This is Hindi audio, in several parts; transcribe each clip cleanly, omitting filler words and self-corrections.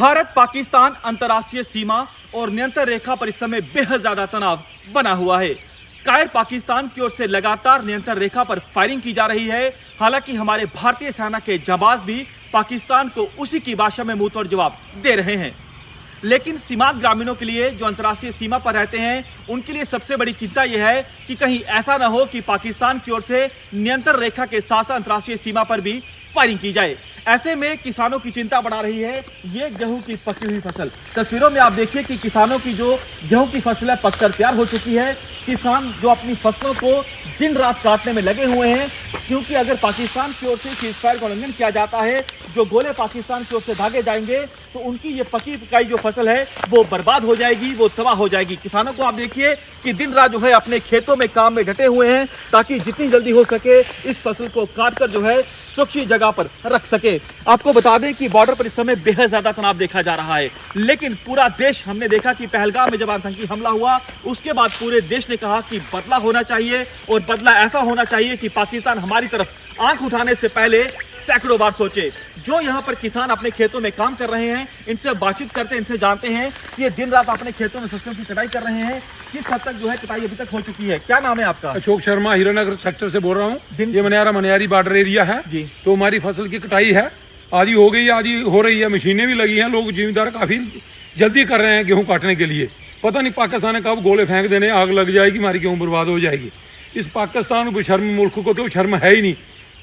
भारत पाकिस्तान अंतर्राष्ट्रीय सीमा और नियंत्रण रेखा पर इस समय बेहद ज्यादा तनाव बना हुआ है। कायर पाकिस्तान की ओर से लगातार नियंत्रण रेखा पर फायरिंग की जा रही है। हालांकि हमारे भारतीय सेना के जाबाज भी पाकिस्तान को उसी की भाषा में मुंहतोड़ जवाब दे रहे हैं। लेकिन सीमांत ग्रामीणों के लिए जो अंतर्राष्ट्रीय सीमा पर रहते हैं, उनके लिए सबसे बड़ी चिंता यह है कि कहीं ऐसा न हो कि पाकिस्तान की ओर से नियंत्रण रेखा के साथ साथ अंतर्राष्ट्रीय सीमा पर भी फायरिंग की जाए। ऐसे में किसानों की चिंता बढ़ा रही है ये गेहूं की पकी हुई फसल। तस्वीरों में आप देखिए कि किसानों की जो गेहूं की फसल है पककर तैयार हो चुकी है। किसान जो अपनी फसलों को दिन रात काटने में लगे हुए हैं, क्योंकि अगर पाकिस्तान की ओर से सीजफायर का उल्लंघन किया जाता है, जो गोले पाकिस्तान की ओर से दागे जाएंगे, तो उनकी ये पकी पकाई जो फसल है वो बर्बाद हो जाएगी, वो तबाह हो जाएगी। किसानों को आप देखिए कि दिन रात जो है अपने खेतों में काम में डटे हुए हैं, ताकि जितनी जल्दी हो सके इस फसल को काटकर जो है सुरक्षित जगह पर रख सके। आपको बता दें कि बॉर्डर पर इस समय बेहद ज्यादा तनाव देखा जा रहा है। लेकिन पूरा देश, हमने देखा कि पहलगाम में जब आतंकी हमला हुआ, उसके बाद पूरे देश ने कहा कि बदला होना चाहिए, और बदला ऐसा होना चाहिए कि पाकिस्तान हमारी तरफ आंख उठाने से पहले सैकड़ों बार सोचे। जो यहाँ पर किसान अपने खेतों में काम कर रहे हैं, इनसे बातचीत करते हैं, इनसे जानते हैं कि ये दिन रात अपने खेतों में फसलों की कटाई कर रहे हैं। किस हद तक जो है कटाई अभी तक हो चुकी है? क्या नाम है आपका? अशोक शर्मा, हीरानगर सेक्टर से बोल रहा हूँ। ये मनियारी बॉर्डर एरिया है जी। तो हमारी फसल की कटाई है, आधी हो गई, आधी हो रही है, मशीनें भी लगी हैं। लोग जिम्मेदार काफ़ी जल्दी कर रहे हैं गेहूँ काटने के लिए। पता नहीं पाकिस्तान ने कब गोले फेंक देने, आग लग जाएगी, हमारी गेहूँ बर्बाद हो जाएगी। इस पाकिस्तान बेशर्म मुल्क को तो शर्म है ही नहीं।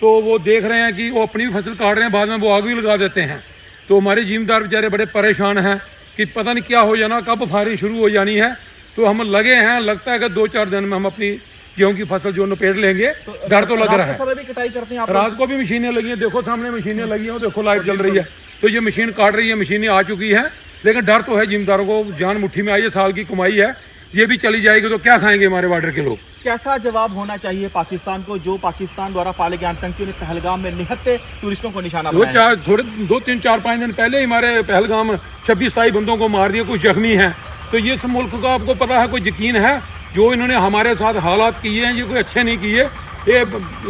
तो वो देख रहे हैं कि वो अपनी भी फसल काट रहे हैं, बाद में वो आग भी लगा देते हैं। तो हमारे जिम्मेदार बेचारे बड़े परेशान हैं कि पता नहीं क्या हो जाना, कब फायरिंग शुरू हो जानी है। तो हम लगे हैं, लगता है कि 2-4 दिन में हम अपनी गेहूं की फसल जो नपेट लेंगे। डर तो लग रहा है। भी कटाई करते हैं आप? रात को भी मशीनें लगी हैं, देखो सामने मशीनें लगी हैं, देखो लाइट जल रही है। तो ये मशीन काट रही है, मशीनें आ चुकी हैं। लेकिन डर तो है, जिम्मेदारों को जान मुट्ठी में आई है, साल की कमाई है, ये भी चली जाएगी तो क्या खाएंगे हमारे बॉर्डर के लोग? कैसा जवाब होना चाहिए पाकिस्तान को, जो पाकिस्तान द्वारा पाले गए आतंकियों ने पहलगाम में निहत्थे टूरिस्टों को निशाना बनाया? 2-3-4-5 दिन पहले ही हमारे पहलगाम 26-27 बंदों को मार दिया, कुछ जख्मी हैं। तो ये सब मुल्क का आपको पता है, कोई यकीन है जो इन्होंने हमारे साथ हालात किए हैं, ये कोई अच्छे नहीं किए। ये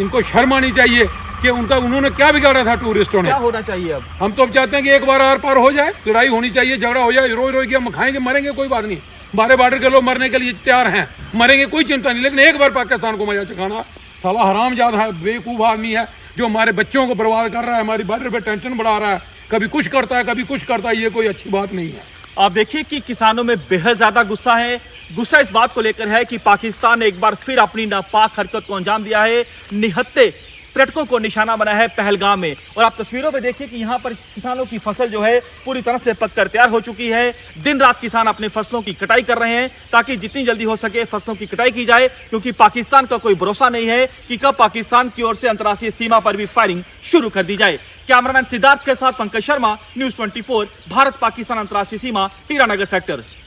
इनको शर्म आनी चाहिए कि उन्होंने क्या बिगाड़ा था टूरिस्टों ने। क्या होना चाहिए अब? हम तो अब चाहते हैं कि एक बार आर पार हो जाए, लड़ाई होनी चाहिए, झगड़ा हो जाए, रोई के हम खाएंगे मरेंगे, कोई बात नहीं। हमारे बॉर्डर के लोग मरने के लिए तैयार हैं, मरेंगे, कोई चिंता नहीं। लेकिन एक बार पाकिस्तान को मजा चखाना। साला हरामजाद है, बेवकूफ़ आदमी है, जो हमारे बच्चों को बर्बाद कर रहा है, हमारी बॉर्डर पे टेंशन बढ़ा रहा है, कभी कुछ करता है, कभी कुछ करता है। ये कोई अच्छी बात नहीं है। आप देखिए कि किसानों में बेहद ज्यादा गुस्सा है। गुस्सा इस बात को लेकर है कि पाकिस्तान ने एक बार फिर अपनी नापाक हरकत को अंजाम दिया है, निहत्थे पर्यटकों को निशाना बनाया है पहलगाम में। और आप तस्वीरों में देखिए कि यहाँ पर किसानों की फसल जो है पूरी तरह से पककर तैयार हो चुकी है। दिन रात किसान अपने फसलों की कटाई कर रहे हैं, ताकि जितनी जल्दी हो सके फसलों की कटाई की जाए, क्योंकि पाकिस्तान का कोई भरोसा नहीं है कि कब पाकिस्तान की ओर से अंतर्राष्ट्रीय सीमा पर भी फायरिंग शुरू कर दी जाए। कैमरामैन सिद्धार्थ के साथ पंकज शर्मा, न्यूज़ 24, भारत पाकिस्तान अंतर्राष्ट्रीय सीमा, हीरानगर सेक्टर।